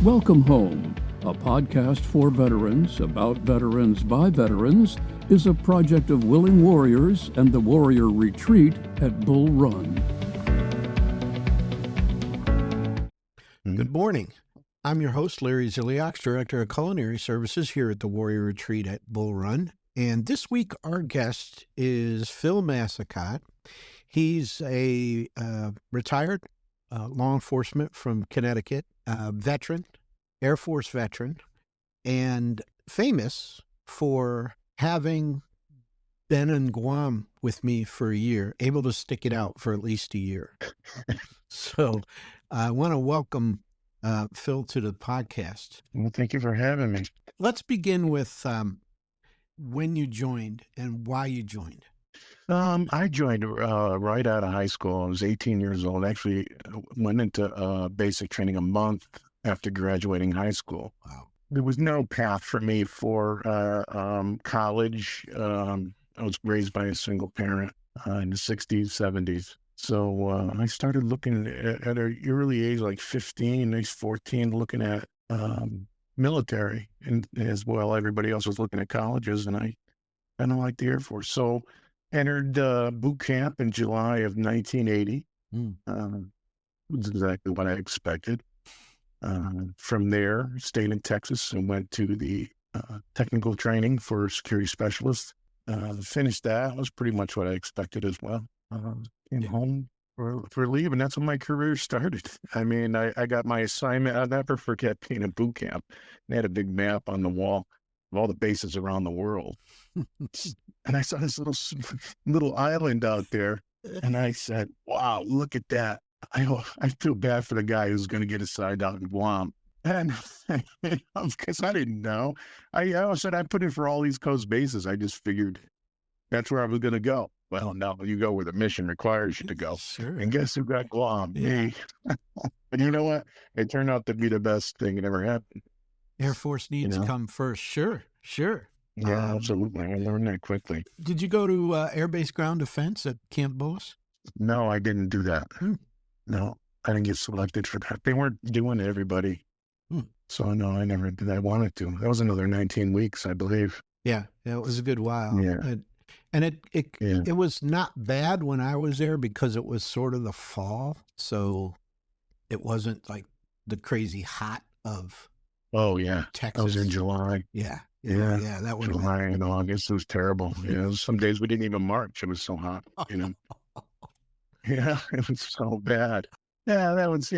Welcome Home, a podcast for veterans, about veterans by veterans, is a project of Willing Warriors and the Warrior Retreat at Bull Run. Good morning. I'm your host, Larry Zilliox, Director of Culinary Services here at the Warrior Retreat at Bull Run. And this week, our guest is Phil Massicotte. He's a retired law enforcement from Connecticut, veteran, Air Force veteran, and famous for having been in Guam with me for a year, able to stick it out for at least a year. So I want to welcome Phil to the podcast. Well, thank you for having me. Let's begin with when you joined and why you joined. I joined right out of high school. I was 18 years old. Actually, went into basic training a month after graduating high school. Wow. There was no path for me for college. I was raised by a single parent in the 60s, 70s. So I started looking at an early age, like 15, age 14, looking at military, and as well, everybody else was looking at colleges, and I kind of liked the Air Force. So entered boot camp in July of 1980. Was exactly what I expected. From there, stayed in Texas and went to the technical training for security specialist. Finished that. Was pretty much what I expected as well. Came home for leave, and that's when my career started. I mean, I got my assignment. I'll never forget being in boot camp. They had a big map on the wall of all the bases around the world. And I saw this little island out there, and I said, wow, look at that. I feel bad for the guy who's going to get assigned out in Guam. And because I didn't know, I said I put in for all these coast bases. I just figured that's where I was going to go. Well, no, you go where the mission requires you to go. Sure. And guess who got Guam? Yeah. Me. And you know what? It turned out to be the best thing that ever happened. Air Force needs come first. Sure. Yeah, absolutely. I learned that quickly. Did you go to Air Base Ground Defense at Camp Lois? No, I didn't do that. No, I didn't get selected for that. They weren't doing it, everybody. So no, I never did. I wanted to. That was another 19 weeks, I believe. Yeah, it was a good while. Yeah. And it was not bad when I was there because it was sort of the fall. So it wasn't like the crazy hot of Texas. I was in July. Yeah. That was July and August. It was terrible. Some days we didn't even march. It was so hot, Yeah, it was so bad. Yeah, that was,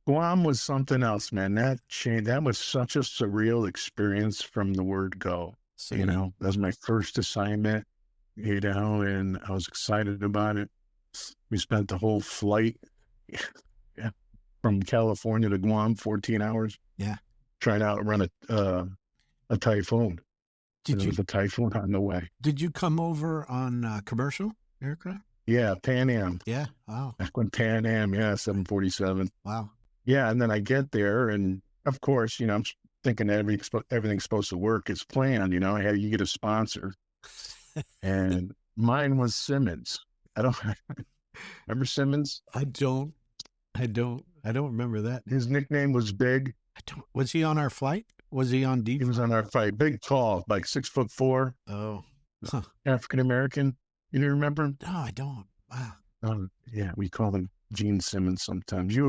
Guam was something else, man. That changed. That was such a surreal experience from the word go. So, that was my first assignment, and I was excited about it. We spent the whole flight from California to Guam, 14 hours. Yeah. Trying to outrun a typhoon. There was a typhoon on the way. Did you come over on commercial aircraft? Yeah, Pan Am. Yeah, wow. Back when Pan Am, 747. Wow. Yeah, and then I get there, and of course, I'm thinking everything's supposed to work as planned. You get a sponsor, and mine was Simmons. I don't remember Simmons. I don't remember that. His nickname was Big. Was he on our flight? Was he on D? He was on our flight. Big, tall, like 6'4". Oh, African American. You didn't remember him? No, I don't. Wow. Yeah, we call him Gene Simmons sometimes. He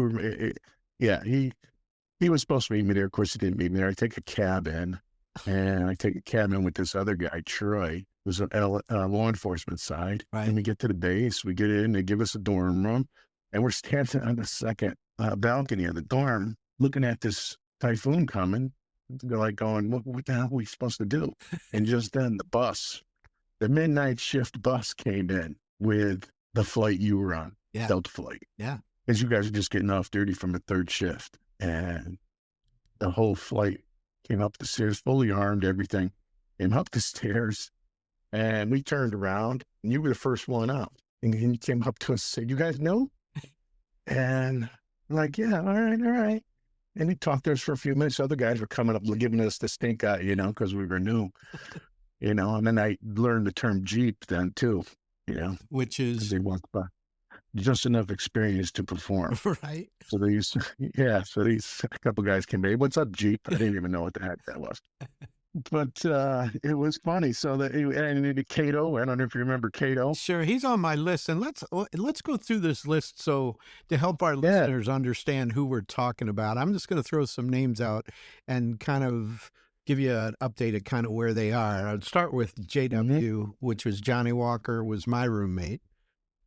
was supposed to meet me there. Of course, he didn't meet me there. I take a cab in with this other guy, Troy, who's on law enforcement side. Right. And we get to the base. We get in. They give us a dorm room. And we're standing on the second balcony of the dorm looking at this typhoon coming. They're like going, what the hell are we supposed to do? And just then the midnight shift bus came in with the flight you were on, Delta flight. Yeah. Because you guys are just getting off duty from the third shift. And the whole flight came up the stairs, fully armed, everything. Came up the stairs, and we turned around, and you were the first one out. And you came up to us and said, you guys know? And I'm like, yeah, all right. And he talked to us for a few minutes. Other guys were coming up, giving us the stink eye, because we were new. And then I learned the term Jeep then too, which is they walked by. just enough experience to perform. Right. So these a couple guys came in. What's up, Jeep? I didn't even know what the heck that was. But it was funny. So and Cato, I don't know if you remember Cato. Sure, he's on my list, and let's go through this list so to help our listeners understand who we're talking about. I'm just going to throw some names out and kind of give you an update of kind of where they are. I'd start with JW, which was Johnny Walker, was my roommate,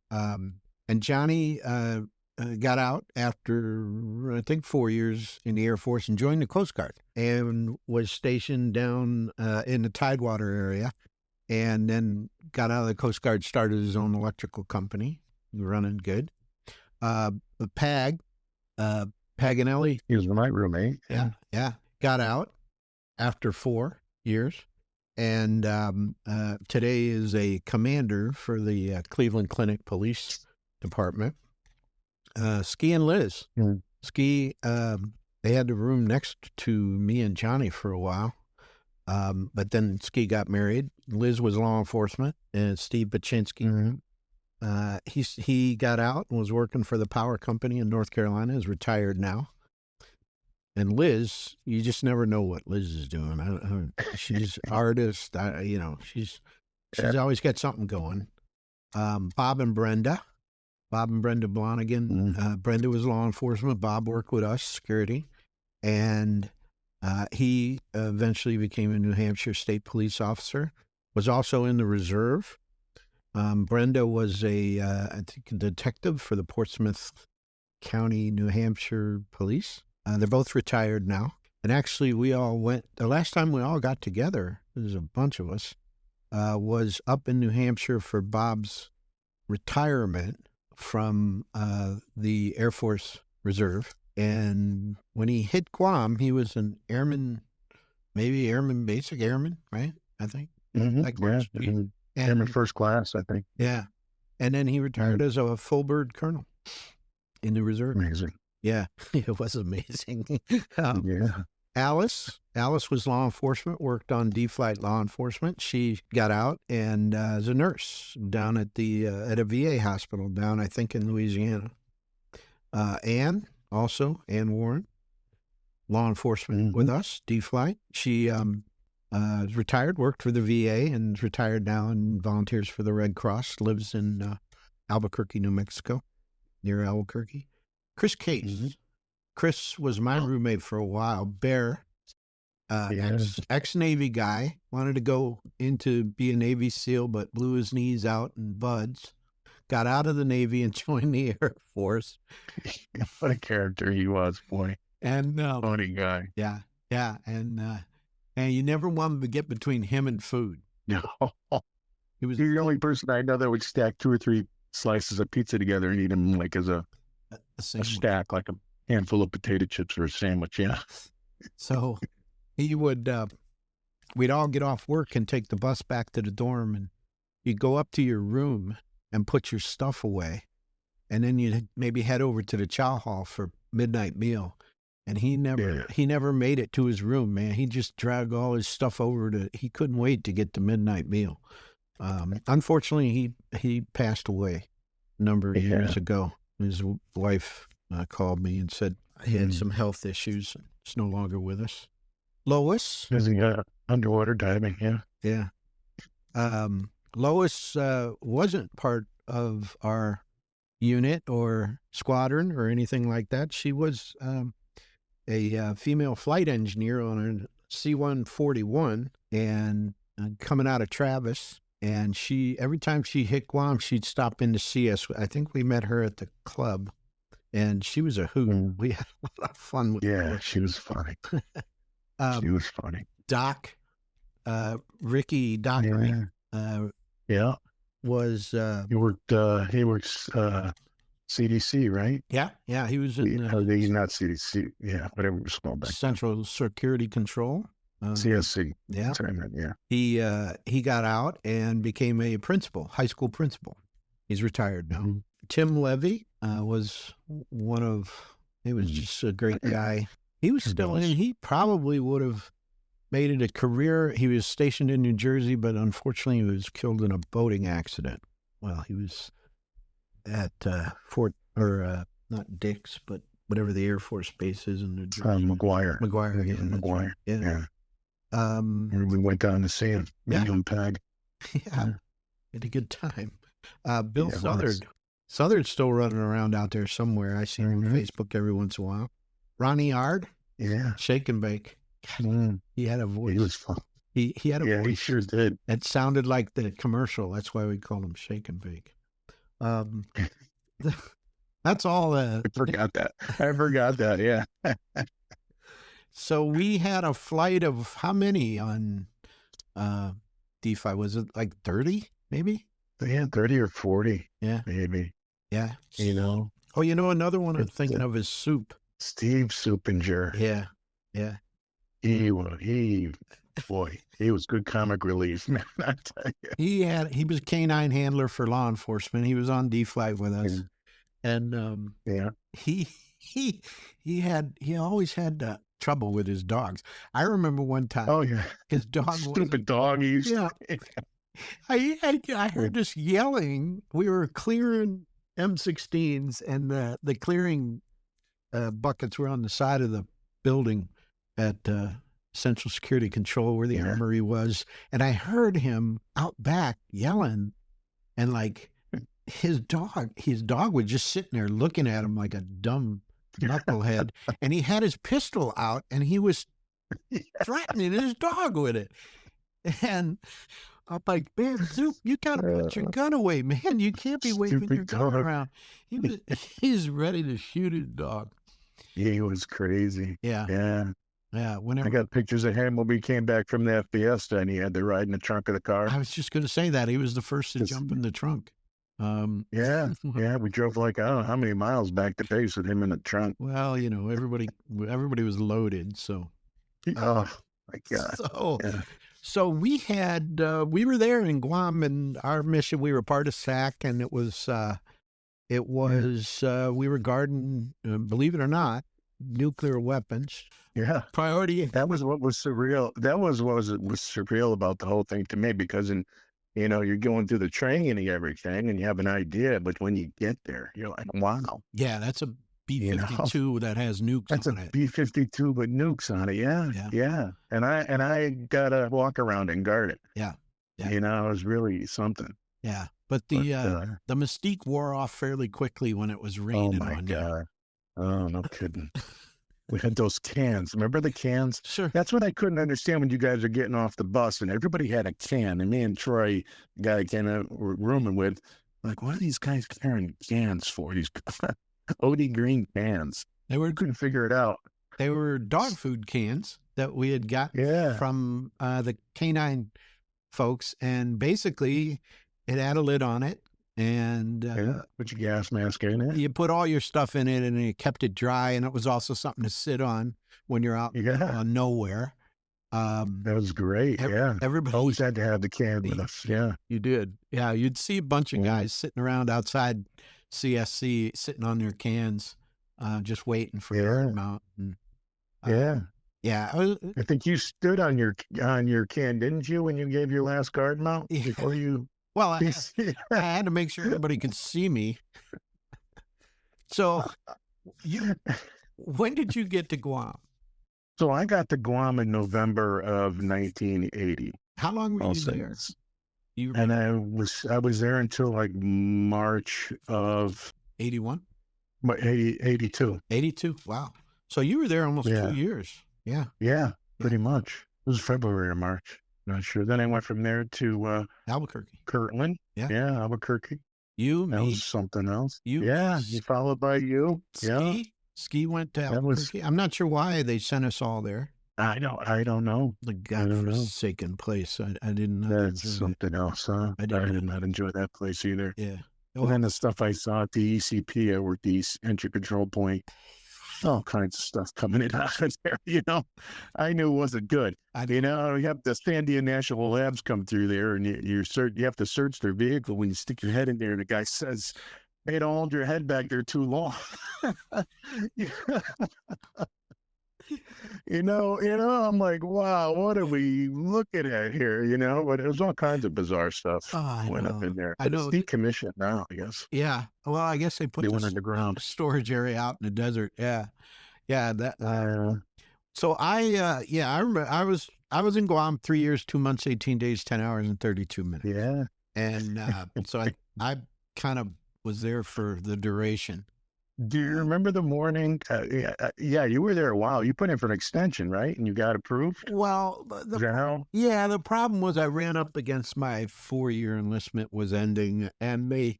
and Johnny got out after, I think, 4 years in the Air Force and joined the Coast Guard and was stationed down in the Tidewater area, and then got out of the Coast Guard, started his own electrical company, running good. Paganelli. He was my roommate. Yeah. Got out after 4 years, and today is a commander for the Cleveland Clinic Police Department. Ski and Liz. Ski, they had the room next to me and Johnny for a while, but then Ski got married. Liz was law enforcement, and Steve Baczynski. He got out and was working for the power company in North Carolina, is retired now. And Liz, you just never know what Liz is doing. She's an artist. She's always got something going. Bob and Brenda Blonigan. Brenda was law enforcement. Bob worked with us, security. And he eventually became a New Hampshire State Police officer, was also in the reserve. Brenda was I think, a detective for the Portsmouth County, New Hampshire Police. They're both retired now. And actually, the last time we all got together, there's a bunch of us, was up in New Hampshire for Bob's retirement from the Air Force Reserve. And when he hit Guam, he was an airman, maybe basic airman, right? I think. Airman first class, I think. Yeah. And then he retired as a full bird colonel in the reserve. Amazing. Yeah, it was amazing. Yeah. Alice was law enforcement, worked on D-Flight law enforcement. She got out and is a nurse down at a VA hospital down, I think, in Louisiana. Ann Warren, law enforcement with us, D-Flight. She is retired, worked for the VA, and is retired now and volunteers for the Red Cross, lives in Albuquerque, New Mexico, near Albuquerque. Chris Case. Chris was my roommate for a while. Bear, ex-Navy guy, wanted to go be a Navy SEAL, but blew his knees out in buds. Got out of the Navy and joined the Air Force. What a character he was, boy. And funny guy. Yeah. And you never wanted to get between him and food. No. He was the only person I know that would stack 2 or 3 slices of pizza together and eat them like as a stack, like a handful of potato chips or a sandwich. Yeah. So he would, we'd all get off work and take the bus back to the dorm, and you'd go up to your room and put your stuff away. And then you'd maybe head over to the chow hall for midnight meal. And he never made it to his room, man. He just dragged all his stuff over he couldn't wait to get to midnight meal. Unfortunately, he passed away a number of years ago. His wife called me and said he had some health issues. It's no longer with us. Lois. Is he underwater diving? Yeah. Yeah. Lois wasn't part of our unit or squadron or anything like that. She was a female flight engineer on a C-141 and coming out of Travis. And every time she hit Guam, she'd stop in to see us. I think we met her at the club, and she was a hoot. We had a lot of fun with her. Yeah, she was funny. She was funny. Ricky Dockery. Was he works CDC, right? Yeah. He was in he's not CDC. Yeah, whatever it was called back. Central Security Control. CSC. Yeah. Yeah. He got out and became a high school principal. He's retired now. Tim Levy was he was just a great guy. He was still in. He probably would have made it a career. He was stationed in New Jersey, but unfortunately he was killed in a boating accident. Well, he was at Fort, or not Dix, but whatever the Air Force base is in New Jersey. McGuire. McGuire, yeah. McGuire. Right. Yeah. We went down to see him. Medium peg. Yeah. Had a good time. Bill Yeah, Southard. Southard's still running around out there somewhere. I see him on Facebook every once in a while. Ronnie Yard. Yeah. Shake and bake. He had a voice. He was fun. He had a voice. Yeah, he sure did. It sounded like the commercial. That's why we call him Shake and Bake. That's all. I forgot that. Yeah. So we had a flight of how many on D5? Was it like 30, maybe? Yeah, 30 or 40. Yeah. Maybe. Yeah. You know? Oh, another one I'm thinking of is Soup. Steve Soupinger. Yeah. Yeah. He was good comic relief, man. I tell you. He was a canine handler for law enforcement. He was on D flight with us. And he always had trouble with his dogs. I remember one time. Oh yeah, his dog. Stupid doggies. Yeah. I heard this yelling. We were clearing M16s, and the clearing buckets were on the side of the building at Central Security Control where the armory was. And I heard him out back yelling, and like his dog was just sitting there looking at him like a dumb knucklehead. And he had his pistol out, and he was threatening his dog with it. And I'm like, man, Zoop, you got to put your gun away, man. You can't be waving your gun around. He's ready to shoot his dog. He was crazy. Yeah. Yeah. Yeah. I got pictures of him when we came back from the FBS, and he had to ride in the trunk of the car. I was just going to say that. He was the first to jump in the trunk. Yeah. We drove like, I don't know how many miles back to base with him in the trunk. Well, everybody was loaded. So, oh my God. So we had, we were there in Guam, and our mission, we were part of SAC, and we were guarding, believe it or not, nuclear weapons. Yeah. Priority. That was what was surreal. That was what was surreal about the whole thing to me, because you're going through the training and everything, and you have an idea, but when you get there, you're like, wow. Yeah, that's a B-52 that has nukes on it. That's a B-52 with nukes on it. Yeah. And I got to walk around and guard it. Yeah. It was really something. Yeah. But the mystique wore off fairly quickly when it was raining on you. Oh, my God. Oh, no kidding. We had those cans. Remember the cans? Sure. That's what I couldn't understand when you guys are getting off the bus and everybody had a can. And me and Troy, the guy I came out rooming with, like, what are these guys carrying cans for? These OD green cans. Couldn't figure it out. They were dog food cans that we had got from the canine folks. And basically, it had a lid on it. And put your gas mask in it. You put all your stuff in it, and you kept it dry. And it was also something to sit on when you're out nowhere. That was great. Everybody always had to have the can with us. Yeah, you did. Yeah, you'd see a bunch of guys sitting around outside CSC, sitting on their cans, just waiting for guard mount. And, I think you stood on your can, didn't you, when you gave your last guard mount before you? Well, I had to make sure everybody could see me. So, when did you get to Guam? So I got to Guam in November of 1980. How long were you there? And I was there until like March of 81. 82. 82. Wow. So you were there almost 2 years. Yeah. Yeah, pretty much. It was February or March. Not sure. Then I went from there to Albuquerque, Kirtland. Yeah, Albuquerque. That was something else. You followed by you. Ski went to Albuquerque. I'm not sure why they sent us all there. I don't know. The godforsaken place. I didn't know. That's something else, huh? I did not enjoy that place either. Yeah. And then the stuff I saw at the ECP, I worked the entry control point. All kinds of stuff coming in out of there, I knew it wasn't good. You have the Sandia National Labs come through there, and you have to search their vehicle when you stick your head in there, and the guy says, hey, don't hold your head back there too long. I'm like, wow, what are we looking at here? But it was all kinds of bizarre stuff I went up know. in there. I But it's know. decommissioned now, I guess. Yeah. Well, I guess they put They the went underground. storage area out in the desert. Yeah. Yeah. Uh, So I remember I was in Guam 3 years, 2 months, 18 days, 10 hours, and 32 minutes. yeah. And so I kind of was there for the duration. Do you remember the morning? Yeah, you were there a while. You put in for an extension, right? And you got approved? Well, the problem was I ran up against my 4-year enlistment was ending, and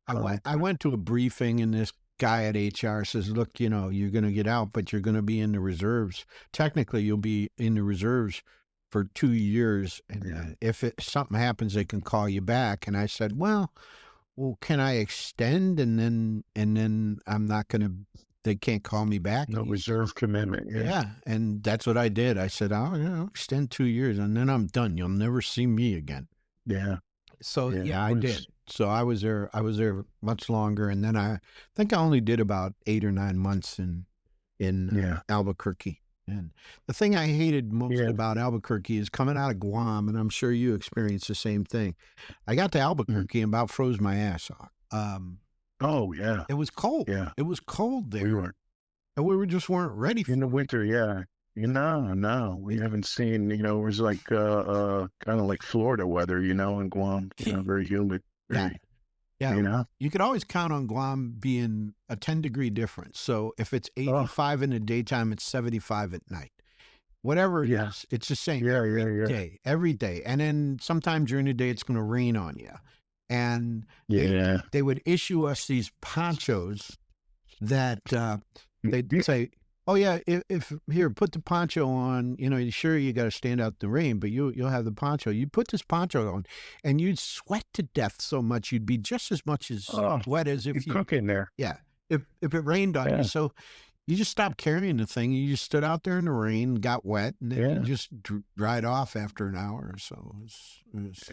I went to a briefing, and this guy at HR says, look, you're going to get out, but you're going to be in the reserves. Technically, you'll be in the reserves for 2 years. And if something happens, they can call you back. And I said, well, can I extend? And then I'm not going to, they can't call me back. No reserve commitment. Yeah. And that's what I did. I said, I'll extend 2 years and then I'm done. You'll never see me again. Yeah. So I did. So I was there much longer. And then I think I only did about 8 or 9 months in Albuquerque. And the thing I hated most about Albuquerque is coming out of Guam, and I'm sure you experienced the same thing. I got to Albuquerque and about froze my ass off. Oh, yeah. It was cold. Yeah. It was cold there. We just weren't ready for it. In the winter, yeah. No. We haven't seen, it was like kind of like Florida weather, in Guam, very humid. Yeah. You could always count on Guam being a 10-degree difference. So if it's 85 in the daytime, it's 75 at night. Whatever it is, it's the same every day. And then sometime during the day, it's going to rain on you. And they would issue us these ponchos that they'd say, oh, yeah, if here, put the poncho on, sure, you got to stand out the rain, but you'll have the poncho. You put this poncho on and you'd sweat to death so much, you'd be just as much as wet as if you cook in there. Yeah. If it rained on you. So you just stopped carrying the thing. You just stood out there in the rain, got wet, and then you just dried off after an hour or so. It was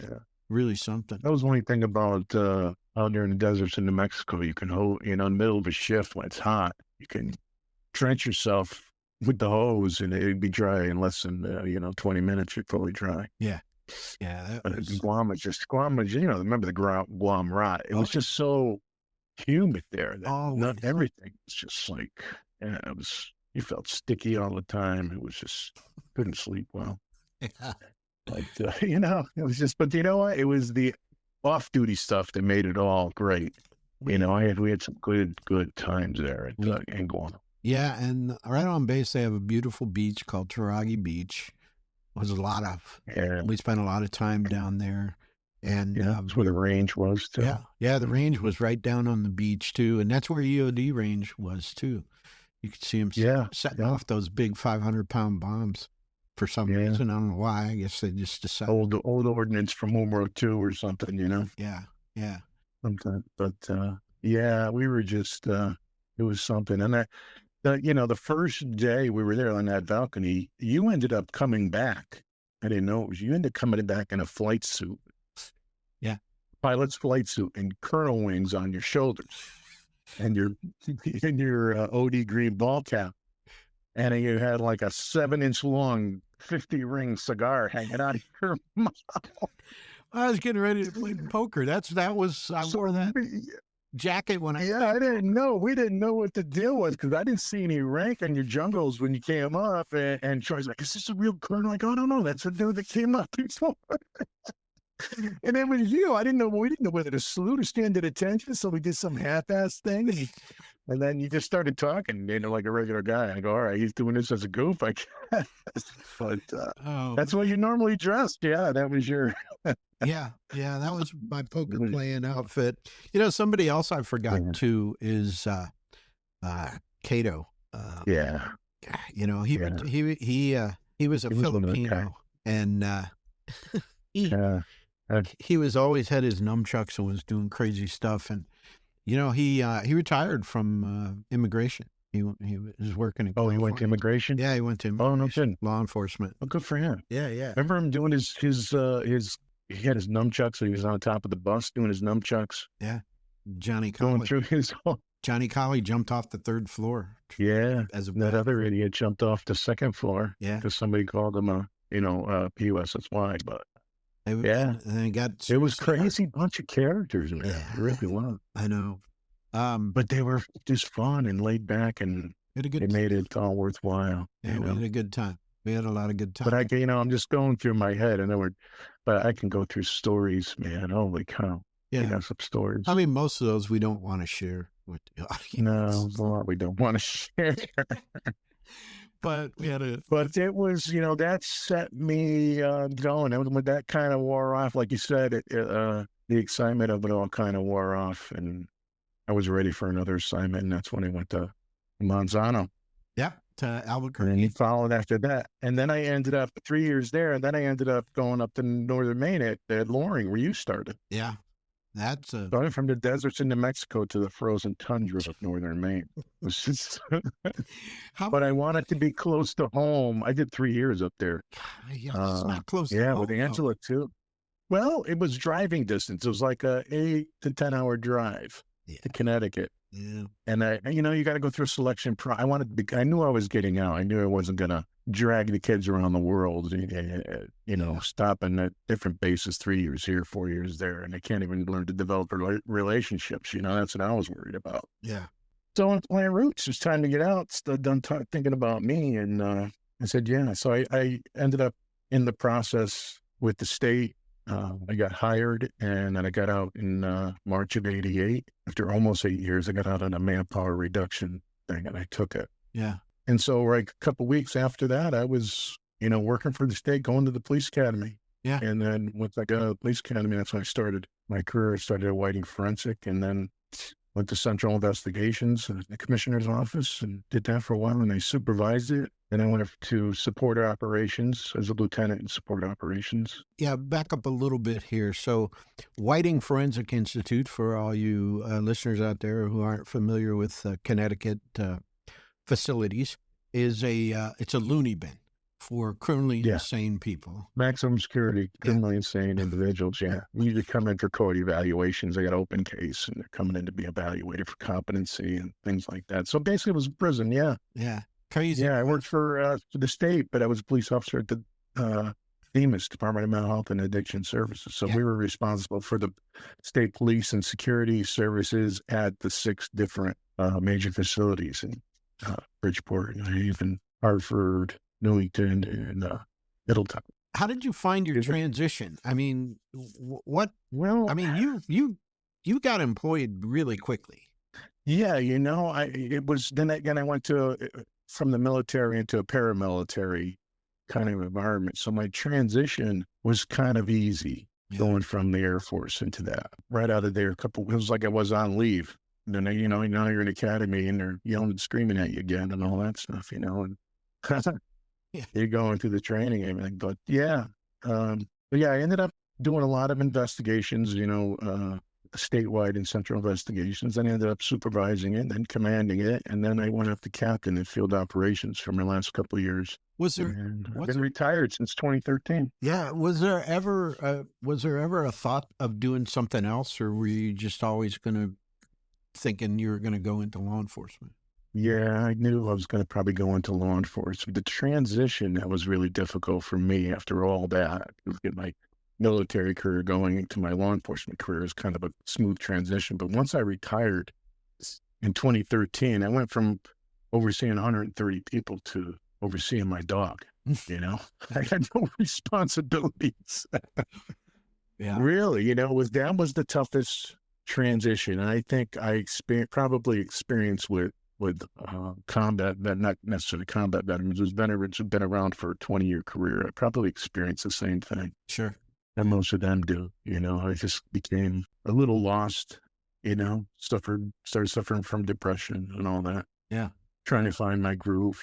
really something. That was the only thing about out there in the deserts in New Mexico. You can hold, in the middle of a shift when it's hot, you can drench yourself with the hose and it'd be dry in less than 20 minutes. You're fully dry. Yeah. Guam is remember the Guam rot. It was just so humid there that not everything was just like you felt sticky all the time. It was just couldn't sleep well. But it was just, but you know what, it was the off-duty stuff that made it all great. We had some good times there in Guam. Yeah, and right on base, they have a beautiful beach called Taragi Beach. We spent a lot of time down there. And that's where the range was, too. Yeah, the range was right down on the beach, too. And that's where EOD range was, too. You could see them setting off those big 500-pound bombs for some reason. I don't know why. I guess they just decided. Old ordnance from World War II or something, Yeah. Sometimes. But, we were just, it was something. And the first day we were there on that balcony, you ended up coming back. I didn't know it was you. Ended up coming back in a flight suit. Yeah. Pilot's flight suit and colonel wings on your shoulders and your OD green ball cap. And you had like a 7-inch long 50-ring cigar hanging out of your mouth. I was getting ready to play poker. I wore that jacket when I I didn't know. We didn't know what the deal was because I didn't see any rank on your jungles when you came up. And Troy's like, "Is this a real colonel?" Like, "Oh, no, that's the dude that came up before." And then when we didn't know whether to salute or stand at attention, so we did some half-ass thing. And then you just started talking, like a regular guy. I go, all right, he's doing this as a goof, I guess. But that's what you normally dressed. Yeah, that was your... Yeah, that was my poker playing outfit. Somebody else I forgot too is Cato. He was a Filipino, and he was always had his nunchucks and was doing crazy stuff. And he retired from immigration. He was working in California. He went to immigration? Yeah, he went to immigration. Oh, no kidding. Law enforcement. Oh, good for him. Yeah. Remember him doing his he had his nunchucks, so he was on top of the bus doing his nunchucks. Yeah. Johnny going through his Johnny Colley jumped off the third floor. Yeah. That other idiot jumped off the second floor. Yeah. Because somebody called him a PUSSY. But And it was crazy bunch of characters, man. Yeah. It really was. I know. But they were just fun and laid back, and it made it all worthwhile. Yeah, we had a good time. We had a lot of good time. But I'm just going through my head, but I can go through stories, man. Holy cow. Yeah. I got some stories. I mean, most of those we don't want to share with the audience. No, a lot we don't want to share. But it was, that set me going. And when that kind of wore off, like you said, the excitement of it all kind of wore off, and I was ready for another assignment, and that's when I went to Monsanto. Yeah, to Albuquerque. And he followed after that. And then I ended up 3 years there, and then I ended up going up to northern Maine at Loring, where you started. Yeah. Starting from the deserts in New Mexico to the frozen tundra of northern Maine. It was just but I wanted to be close to home. I did 3 years up there. Yeah, it's not close to home. Yeah, with Angela too. Well, it was driving distance. It was like a 8 to 10 hour drive to Connecticut. Yeah. And you got to go through a selection. I knew I was getting out. I knew I wasn't going to drag the kids around the world, stopping at different bases, 3 years here, 4 years there. And they can't even learn to develop relationships. That's what I was worried about. Yeah. So on my roots, it's time to get out. Still done thinking about me. And I said, yeah. So I ended up in the process with the state. I got hired, and then I got out in March of '88. After almost 8 years, I got out on a manpower reduction thing, and I took it. Yeah. And so a couple of weeks after that, I was, working for the state, going to the police academy. Yeah. And then once I got out of the police academy, that's when I started my career. I started at Whiting Forensic, and then went to Central Investigations, the commissioner's office, and did that for a while, and I supervised it. Then I went to support operations as a lieutenant in support operations. Yeah, back up a little bit here. So Whiting Forensic Institute, for all you listeners out there who aren't familiar with Connecticut facilities, it's a loony bin for criminally insane people. Maximum security, criminally insane individuals, You usually come in for code evaluations. They got open case, and they're coming in to be evaluated for competency and things like that. So basically it was a prison, Yeah. Crazy. Yeah, I worked for the state, but I was a police officer at the DEMAS, Department of Mental Health and Addiction Services. So we were responsible for the state police and security services at the 6 different major facilities in Bridgeport, Haven, Hartford, Newington, and Middletown. How did you find your transition? I mean, what? Well, I mean, you got employed really quickly. Yeah, it was then again. I went to from the military into a paramilitary kind of environment, so my transition was kind of easy going from the Air Force into that. Right out of there, it was like I was on leave. Then now you're in academy and they're yelling and screaming at you again and all that stuff, and you're going through the training and everything. But I ended up doing a lot of investigations, statewide and central investigations. Then I ended up supervising it, then commanding it, and then I went up to captain in field operations for my last couple of years. I've been retired since 2013. Yeah. Was there ever a thought of doing something else, or were you just always thinking you were going to go into law enforcement? Yeah, I knew I was going to probably go into law enforcement. The transition, that was really difficult for me after all that. Get my military career going into my law enforcement career is kind of a smooth transition. But once I retired in 2013, I went from overseeing 130 people to overseeing my dog. I had no responsibilities. Yeah, really, that was the toughest transition. And I think I probably experienced with combat, not necessarily combat veterans, veterans who've been around for a 20-year career. I probably experienced the same thing. Sure. And most of them do. I just became a little lost, started suffering from depression and all that. Yeah. Trying to find my groove,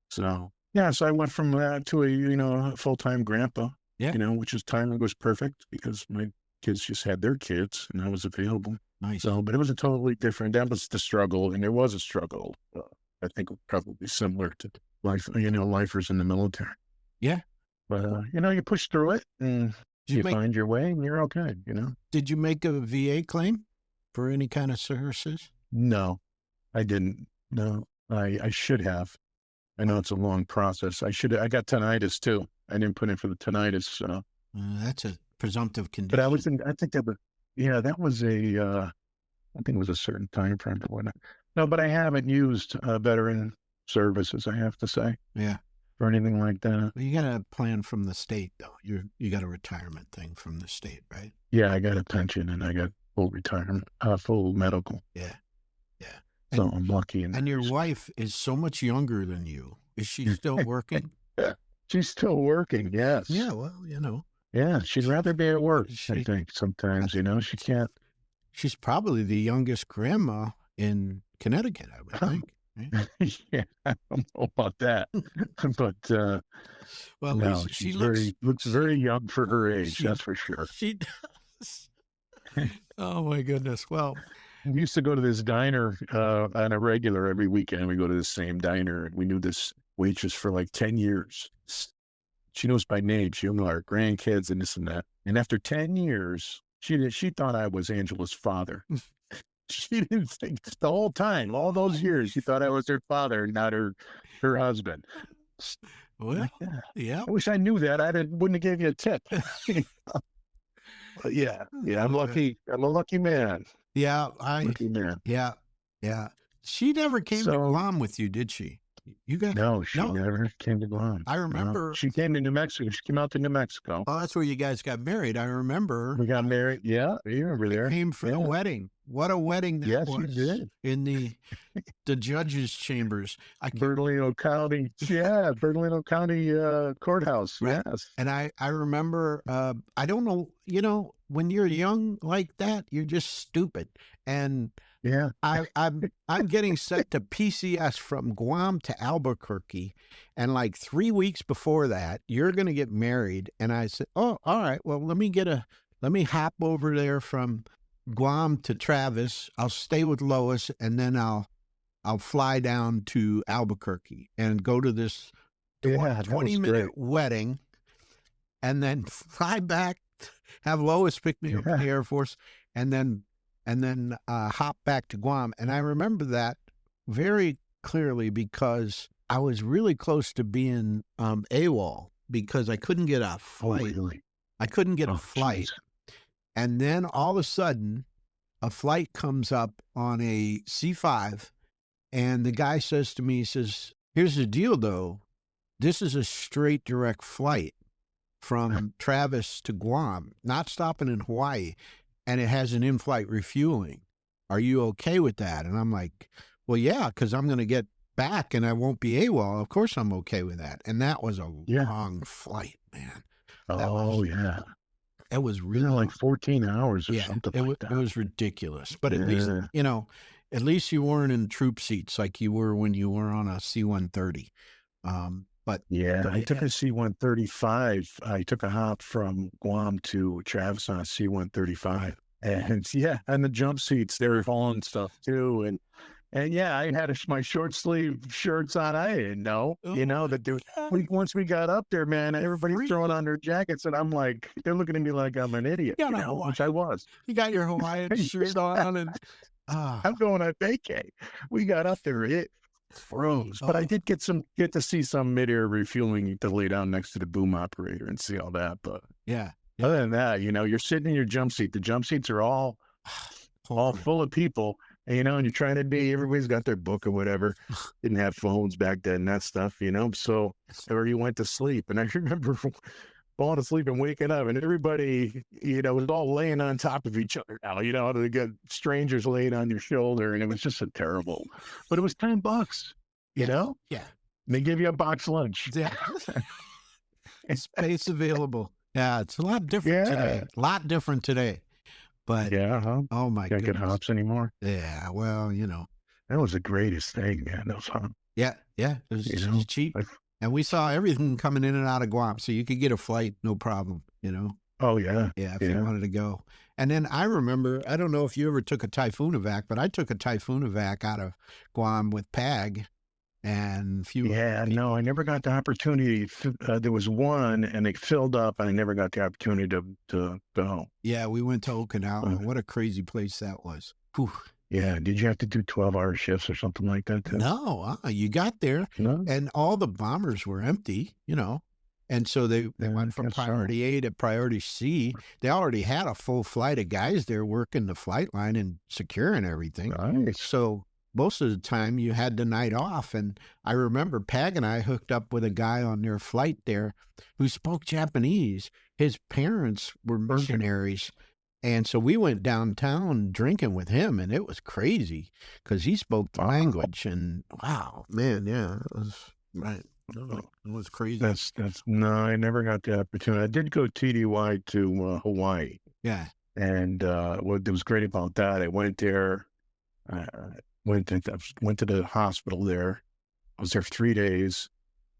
So, so I went from that to a full-time grandpa, which is timing was perfect because my kids just had their kids and I was available. Nice. So, but it was a totally different, that was the struggle. And there was a struggle, I think probably similar to life, lifers in the military. Yeah. But, you push through it and you find your way and you're okay, Did you make a VA claim for any kind of services? No, I didn't. No, I should have. I know it's a long process. I got tinnitus too. I didn't put in for the tinnitus. That's a presumptive condition. But I think that was, yeah, that was I think it was a certain time frame for whatnot. No, but I haven't used veteran services, I have to say. Yeah. For anything like that. Well, you got a plan from the state, though. You got a retirement thing from the state, right? Yeah, I got a pension and I got full retirement, full medical. Yeah. So I'm lucky. And your wife is so much younger than you. Is she still working? She's still working, yes. Yeah, well, Yeah, she'd rather be at work, I think, sometimes, she can't. She's probably the youngest grandma in Connecticut, I would think. Right? Yeah, I don't know about that. But, well, no, she looks very young for her age, that's for sure. She does. Oh, my goodness. Well, we used to go to this diner on a regular every weekend. We go to the same diner, and we knew this waitress for like 10 years. She knows by name. She knew our grandkids and this and that. And after 10 years, she thought I was Angela's father. She didn't think the whole time, all those years, she thought I was her father, not her husband. Well, yeah. I wish I knew that. Wouldn't have gave you a tip. But yeah, I'm lucky. I'm a lucky man. Yeah, lucky man. Yeah. She never came to Guam with you, did she? No, she never came to Guam. I remember. No. She came to New Mexico. She came out to New Mexico. Oh, that's where you guys got married. I remember. We got married. Yeah, you remember there. Came for the wedding. What a wedding that was. Yes, you did. In the judges' chambers. Bernalillo County. Yeah, Bernalillo County courthouse. Right. Yes. And I remember, I don't know, when you're young like that, you're just stupid. And yeah, I'm getting set to PCS from Guam to Albuquerque, and like 3 weeks before that, you're going to get married. And I said, oh, all right, well, let me hop over there from Guam to Travis. I'll stay with Lois, and then I'll fly down to Albuquerque and go to this 20-minute wedding, and then fly back, have Lois pick me up in the Air Force, and then hop back to Guam. And I remember that very clearly because I was really close to being AWOL because I couldn't get a flight. Oh, really? I couldn't get a flight. Geez. And then all of a sudden, a flight comes up on a C-5, and the guy says to me, he says, here's the deal, though. This is a straight direct flight from Travis to Guam, not stopping in Hawaii. And it has an in-flight refueling. Are you okay with that? And I'm like, well, yeah, because I'm going to get back and I won't be AWOL. Of course I'm okay with that. And that was a long flight, man. Yeah. It was really like 14 hours or something like that. It was ridiculous. But at least, at least you weren't in troop seats like you were when you were on a C-130. But I took a C-135. I took a hop from Guam to Travis on a C-135, and and the jump seats, they were falling stuff too, and I had my short sleeve shirts on. I didn't know, that once we got up there, man, everybody's throwing on their jackets, and I'm like, they're looking at me like I'm an idiot, which I was. You got your Hawaiian shirt on, and I'm going on vacay. We got up there, it froze, but I did get to see some mid-air refueling to lay down next to the boom operator and see all that. But other than that, you're sitting in your jump seat. The jump seats are all full of people, and and you're trying to be. Everybody's got their book or whatever. Didn't have phones back then, that stuff, So or you went to sleep, and I remember falling asleep and waking up, and everybody, was all laying on top of each other now, they got strangers laying on your shoulder, and it was just a terrible, but it was $10, Yeah. And they give you a box lunch. Yeah. Space available. Yeah. It's a lot different today. A lot different today. But oh my Can't goodness. get hops anymore. Yeah. Well, that was the greatest thing, man. Those hops. Yeah. It was cheap. And we saw everything coming in and out of Guam, so you could get a flight, no problem, Oh, yeah. Yeah, if you wanted to go. And then I remember, I don't know if you ever took a typhoon evac, but I took a typhoon evac out of Guam with PAG and a few. Yeah, no, I never got the opportunity. There was one, and it filled up, and I never got the opportunity to go. Yeah, we went to Okinawa. What a crazy place that was. Whew. Yeah. Did you have to do 12-hour shifts or something like that too? No, you got there No. and all the bombers were empty, and so they went from priority A to priority C. They already had a full flight of guys there working the flight line and securing everything. Nice. So most of the time you had the night off. And I remember Pag and I hooked up with a guy on their flight there who spoke Japanese. His parents were missionaries. And so we went downtown drinking with him, and it was crazy because he spoke the language. And wow, man, yeah, it was right. It was crazy. No, I never got the opportunity. I did go TDY to Hawaii. Yeah. And what was great about that, I went there, went to the hospital there. I was there for 3 days,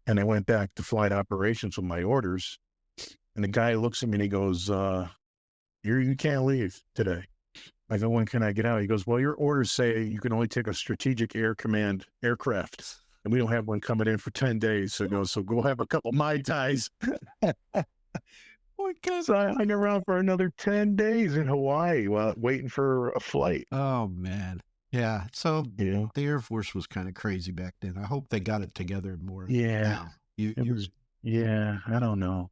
and I went back to flight operations with my orders. And the guy looks at me and he goes, you can't leave today. I go, when can I get out? He goes, well, your orders say you can only take a strategic air command aircraft, and we don't have one coming in for 10 days. So go have a couple Mai Tais. So I hung around for another 10 days in Hawaii while waiting for a flight. Oh, man. Yeah. So the Air Force was kind of crazy back then. I hope they got it together more. Yeah. Now. I don't know.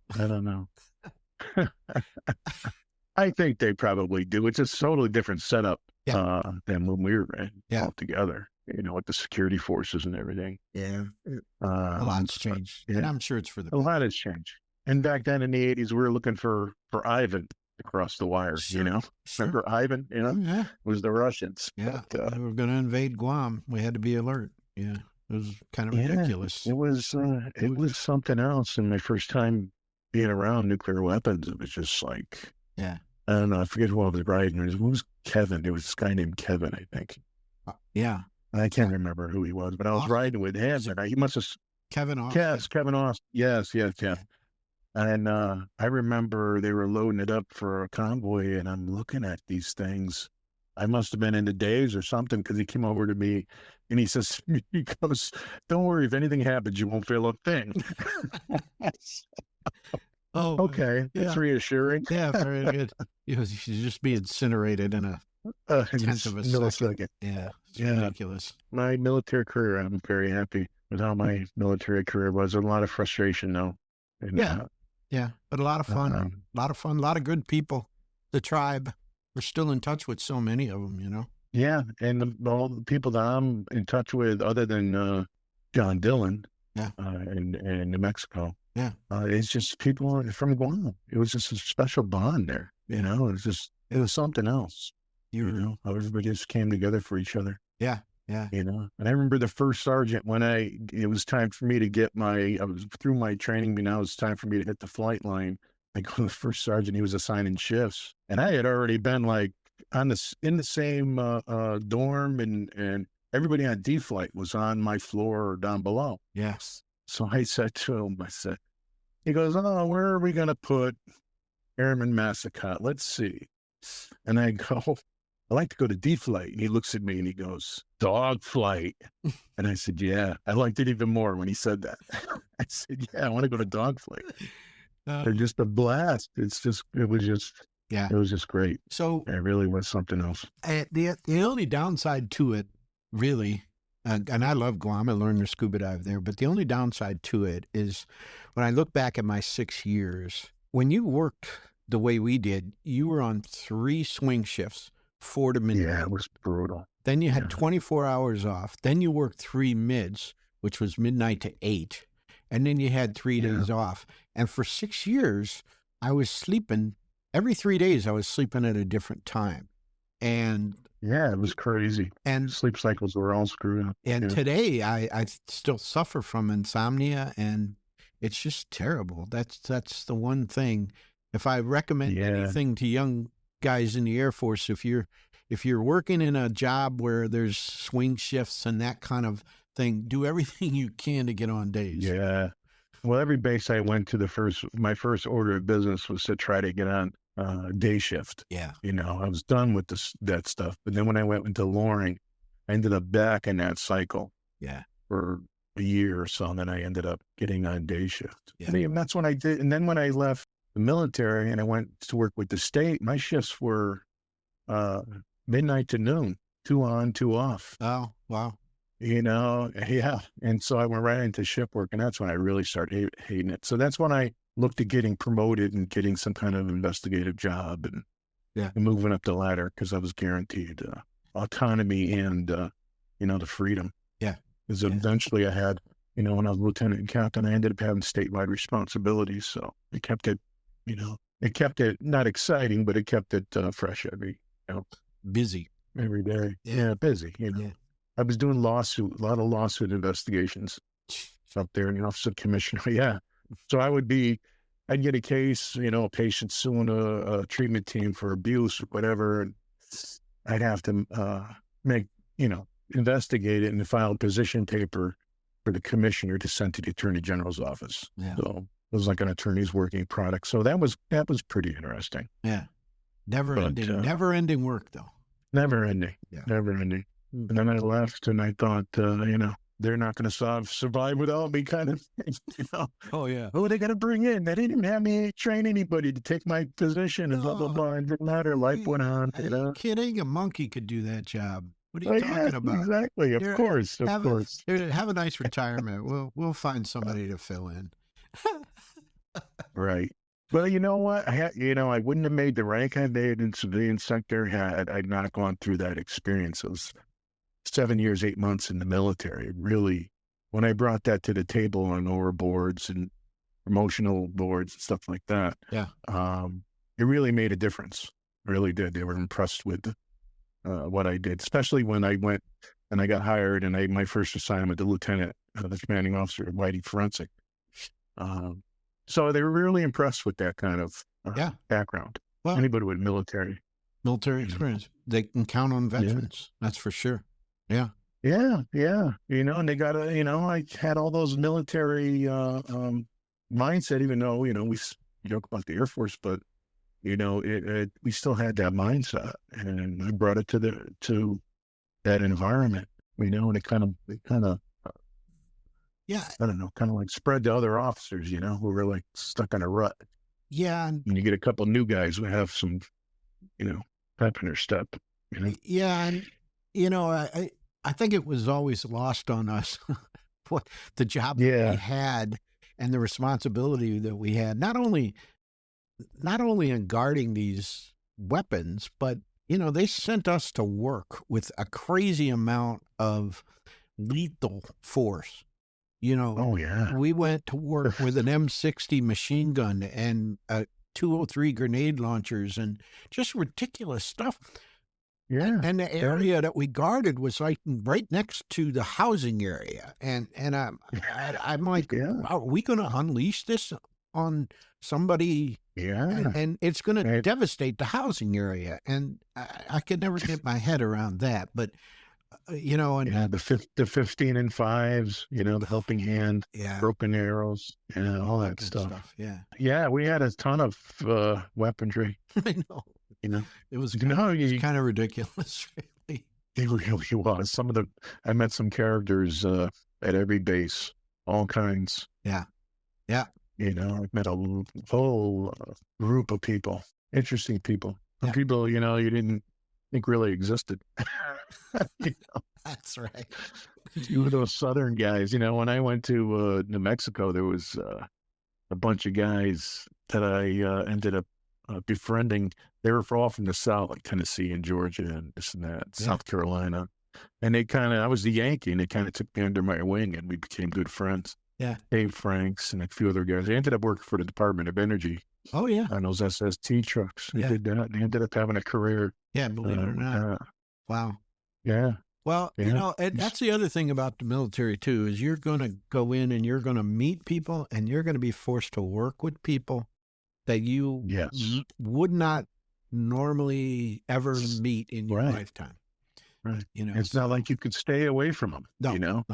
I think they probably do. It's a totally different setup than when we were all together, with the security forces and everything. Yeah. A lot's changed. Yeah. And I'm sure it's for the A lot has changed. And back then in the 80s, we were looking for Ivan to cross the wire, Sure. Remember Ivan, Yeah. It was the Russians. Yeah. But, they were going to invade Guam. We had to be alert. Yeah. It was kind of ridiculous. It was something else. And my first time being around nuclear weapons, it was just like, yeah. I don't know. I forget who I was riding. It was Kevin. There was this guy named Kevin, I think. Yeah. I can't remember who he was, but I was riding with him, and he must have... Kevin Austin. Yes, Kevin Austin. Yes. And I remember they were loading it up for a convoy, and I'm looking at these things. I must have been in the days or something, because he came over to me, and he goes, don't worry, if anything happens, you won't feel a thing. Oh, okay. That's reassuring. Yeah, very good. You should just be incinerated in a tenth of a millisecond. Yeah, it's ridiculous. My military career, I'm very happy with how my military career was. A lot of frustration, though. And, but a lot of fun. A lot of good people. The tribe, we're still in touch with so many of them, Yeah, and all the people that I'm in touch with, other than John Dillon, in New Mexico. Yeah. It's just people from Guam. It was just a special bond there. It was something else. How everybody just came together for each other. Yeah. And I remember the first sergeant when it was time for me to get I was through my training, but now it's time for me to hit the flight line. I go to the first sergeant, he was assigning shifts, and I had already been like in the same dorm, and everybody on D flight was on my floor or down below. Yes. So I said to him, he goes, oh, where are we going to put Airman Massicotte? Let's see. And I go, I like to go to D flight. And he looks at me and he goes, dog flight. And I said, yeah, I liked it even more when he said that. I said, yeah, I want to go to dog flight. They're just a blast. It was just great. So it really was something else. The only downside to it, really, and I love Guam. I learned to scuba dive there. But the only downside to it is when I look back at my 6 years, when you worked the way we did, you were on 3 swing shifts, 4 to midnight. Yeah, it was brutal. Then you had 24 hours off. Then you worked 3 mids, which was midnight to 8. And then you had 3 days off. And for 6 years, I was sleeping. Every 3 days, I was sleeping at a different time. And yeah, it was crazy. And sleep cycles were all screwed up. And today I still suffer from insomnia, and it's just terrible. That's the one thing. If I recommend anything to young guys in the Air Force, if you're working in a job where there's swing shifts and that kind of thing, do everything you can to get on days. Yeah. Well, every base I went to, my first order of business was to try to get on day shift. Yeah. I was done with that stuff. But then when I went into Loring, I ended up back in that cycle. Yeah. For a year or so. And then I ended up getting on day shift. Yeah. And that's when I did. And then when I left the military and I went to work with the state, my shifts were midnight to noon. 2 on, 2 off. Oh, wow. Yeah. And so I went right into ship work, and that's when I really started hating it. So that's when I looked at getting promoted and getting some kind of investigative job and moving up the ladder, because I was guaranteed autonomy and, the freedom. Yeah. Because eventually I had, when I was lieutenant and captain, I ended up having statewide responsibilities. So it kept it, it kept it not exciting, but it kept it fresh Busy. every day. Yeah, busy, Yeah. I was doing a lot of lawsuit investigations up there in the office of commissioner. Yeah. So I'd get a case, a patient suing a treatment team for abuse or whatever. And I'd have to investigate it and file a position paper for the commissioner to send to the attorney general's office. Yeah. So it was like an attorney's working product. So that was pretty interesting. Yeah. Never ending work though. Never ending. Yeah. Never ending. And then I left and I thought, they're not going to survive without me kind of thing, Oh yeah. Who are they going to bring in? They didn't have me train anybody to take my position and blah, blah, blah. It didn't matter. Life went on, Are you kidding? A monkey could do that job. What are you talking about? Exactly. Of course. Have a nice retirement. We'll find somebody to fill in. Right. Well, you know what? I wouldn't have made the rank I made in civilian sector had I not gone through that experience. It was 7 years, 8 months in the military. Really, when I brought that to the table on OR boards and promotional boards and stuff like that, it really made a difference. It really did. They were impressed with what I did, especially when I went and I got hired and my first assignment, the lieutenant, the commanding officer of Whitey Forensic. So they were really impressed with that kind of background. Well, anybody with military experience, they can count on veterans. That's for sure. Yeah. Yeah. And they got I had all those military mindset, even though, we joke about the Air Force, but, we still had that mindset, and I brought it to that environment, and it kind of, I don't know, kind of like spread to other officers, who were like stuck in a rut. Yeah. And you get a couple new guys who have some, pep in their step, Yeah. And, I think it was always lost on us what the job that we had and the responsibility that we had, not only in guarding these weapons, but, they sent us to work with a crazy amount of lethal force. Oh, yeah. We went to work with an M60 machine gun and 203 grenade launchers and just ridiculous stuff. Yeah. And the area that we guarded was like right next to the housing area. And I'm like, are we going to unleash this on somebody? Yeah. And it's going to devastate the housing area. And I could never get my head around that. But, and the 15 and 5s, the helping hand, broken arrows, all that stuff. Yeah. Yeah. We had a ton of weaponry. I know. It was kind of ridiculous, really. It really was. I met some characters at every base, all kinds. Yeah. Yeah. I met a whole group of people, interesting people, people, you didn't think really existed. That's right. You were those Southern guys. When I went to New Mexico, there was a bunch of guys that I ended up befriending. They were all from the South, like Tennessee and Georgia and this and that, South Carolina. And I was the Yankee, and they kind of took me under my wing, and we became good friends. Yeah. Dave Franks and a few other guys. They ended up working for the Department of Energy. Oh, yeah. On those SST trucks. They did that. They ended up having a career. Yeah, believe it or not. Wow. Yeah. Well, that's the other thing about the military, too, is you're going to go in and you're going to meet people, and you're going to be forced to work with people that you would not normally ever meat in your lifetime. Right. It's not like you could stay away from them. No.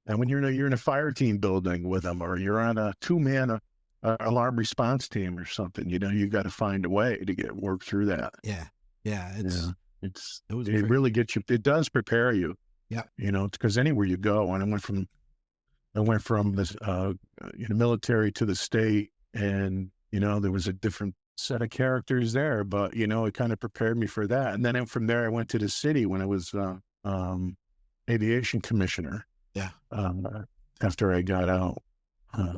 And when you're in a fire team building with them, or you're on a 2-man alarm response team or something, you got to find a way to work through that. Yeah. It really gets you. It does prepare you. Yeah. Because anywhere you go, and I went from this military to the state, and there was a different set of characters there, but you know, it kind of prepared me for that. And then from there, I went to the city when I was aviation commissioner. Yeah. After I got out,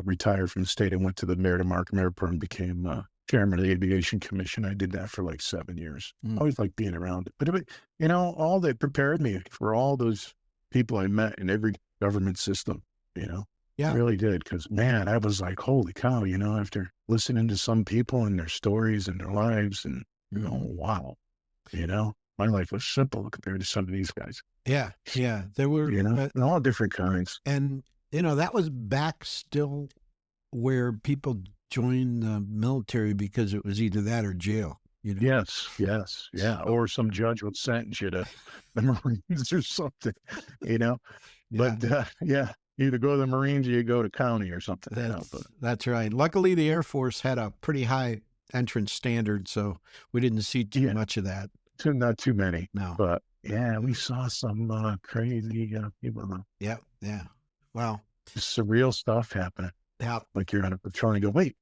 retired from the state, I went to the Markham Airport and became chairman of the aviation commission. I did that for like 7 years. I always liked being around it, but you know, all that prepared me for all those people I met in every government system, you know. Yeah. It really did. Because, man, I was like, holy cow, you know, after listening to some people and their stories and their lives and, you know, wow, you know, my life was simple compared to some of these guys. Yeah. Yeah. There were, you know, all different kinds. And, you know, that was back still where people joined the military because it was either that or jail. You know? Yes. Yeah. Or some judge would sentence you to the Marines or something, you know. But, yeah. Either go to the Marines or you go to county or something. That's right. Luckily, the Air Force had a pretty high entrance standard, so we didn't see too much of that. Not too many. No. But, yeah, we saw some crazy people. Yeah. Well. Surreal stuff happening. Yeah. Like you're on a patrol and you go, wait,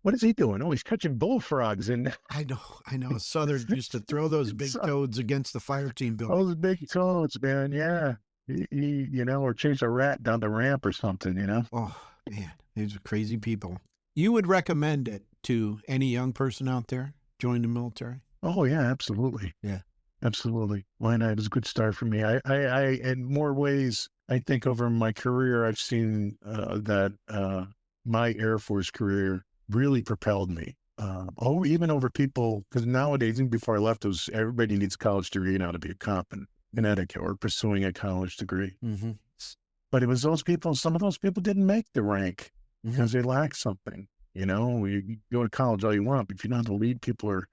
what is he doing? Oh, he's catching bullfrogs. And I know. Southern used to throw those big toads against the fire team building. Those big toads, man. Yeah. You know, or chase a rat down the ramp or something, you know? Oh, man, these are crazy people. You would recommend it to any young person out there, join the military? Oh, yeah, absolutely. Yeah. Absolutely. Why not? It was a good start for me. I in more ways, I think over my career, I've seen that my Air Force career really propelled me. Even over people, because nowadays, even before I left, it was everybody needs a college degree now to be a cop in Connecticut or pursuing a college degree. Mm-hmm. But it was those people, some of those people didn't make the rank because they lacked something. You know, you go to college all you want, but if you don't have to lead people or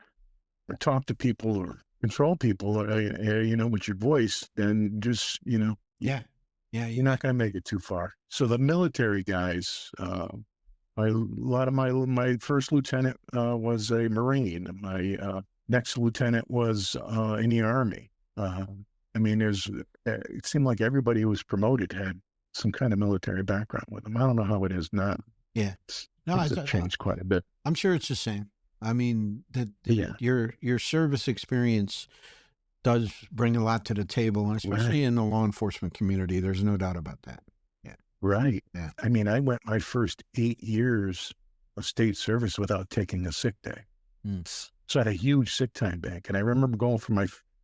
talk to people or control people, you know, with your voice, then just, you know, you're not going to make it too far. So the military guys, my first lieutenant was a Marine. My next lieutenant was in the Army. I mean, it seemed like everybody who was promoted had some kind of military background with them. I don't know how it is now. Yeah. No, it's changed quite a bit. I'm sure it's the same. I mean, your service experience does bring a lot to the table, and especially in the law enforcement community. There's no doubt about that. Yeah. Right. Yeah. I mean, I went my first 8 years of state service without taking a sick day. So I had a huge sick time bank. And I remember going for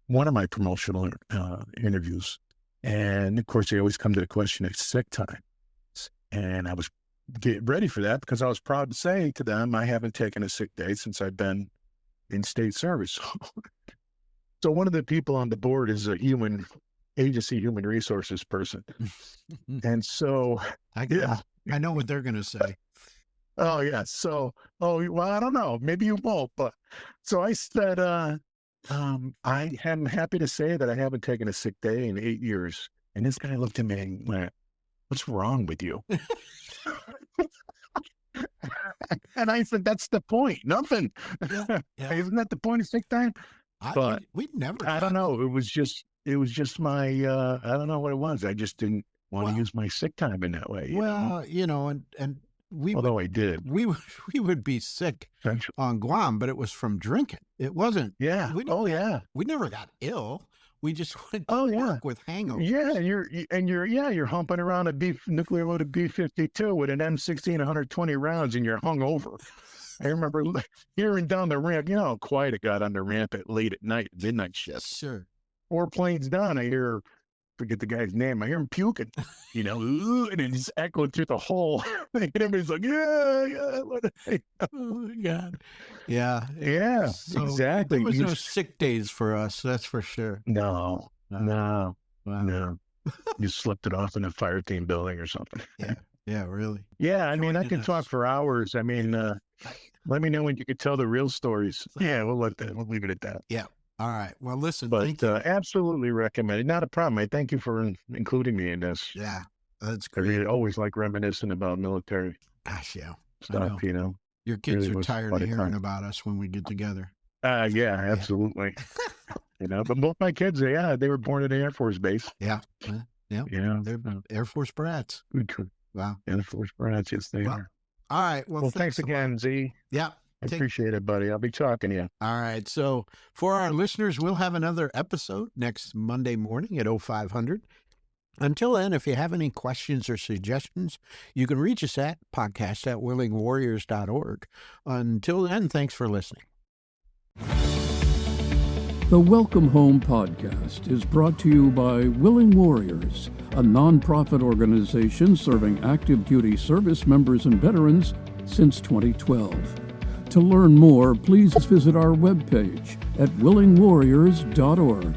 one of my promotional interviews. And of course, they always come to the question of sick time. And I was getting ready for that because I was proud to say to them, I haven't taken a sick day since I've been in state service. So one of the people on the board is a human resources person. And so, I know what they're going to say. Oh, yeah. So, well, I don't know. Maybe you won't. But so I said, I am happy to say that I haven't taken a sick day in 8 years. And this guy looked at me and went, what's wrong with you? And I said, that's the point. Nothing. Yeah. Isn't that the point of sick time? But we'd never. I don't know. It was just my, I don't know what it was. I just didn't want to use my sick time in that way. You know, and although I did. We would be sick on Guam, but it was from drinking. It wasn't. Yeah. We never got ill. We just wanted to work with hangovers. Yeah, you're humping around a nuclear loaded B-52 with an M16 120 rounds, and you're hungover. I remember hearing down the ramp. You know how quiet it got on the ramp late at night, midnight shift. Sure. 4 planes down, I forget the guy's name. I hear him puking, you know, and it just echoed through the whole thing. And everybody's like, yeah. Oh, my God. Yeah. Yeah, so exactly. There was no sick days for us, that's for sure. No. Wow. You slipped it off in a fire team building or something. Yeah, really. Yeah, I mean, I can talk for hours. I mean, let me know when you could tell the real stories. Yeah, we'll leave it at that. Yeah. All right. Well, listen, but thank you. Absolutely recommend it. Not a problem. I thank you for including me in this. Yeah, that's great. I really always like reminiscing about military stuff, you know. Your kids are tired of hearing about us when we get together. Yeah, absolutely. You know, but both my kids, they were born at an Air Force base. Yeah. You know, they're Air Force brats. Wow. Air Force brats, yes, they are. All right. Well, thanks again, Z. Yeah. I appreciate it, buddy. I'll be talking to you. All right. So for our listeners, we'll have another episode next Monday morning at 0500. Until then, if you have any questions or suggestions, you can reach us at podcast@willingwarriors.org. Until then, thanks for listening. The Welcome Home podcast is brought to you by Willing Warriors, a nonprofit organization serving active duty service members and veterans since 2012. To learn more, please visit our webpage at willingwarriors.org.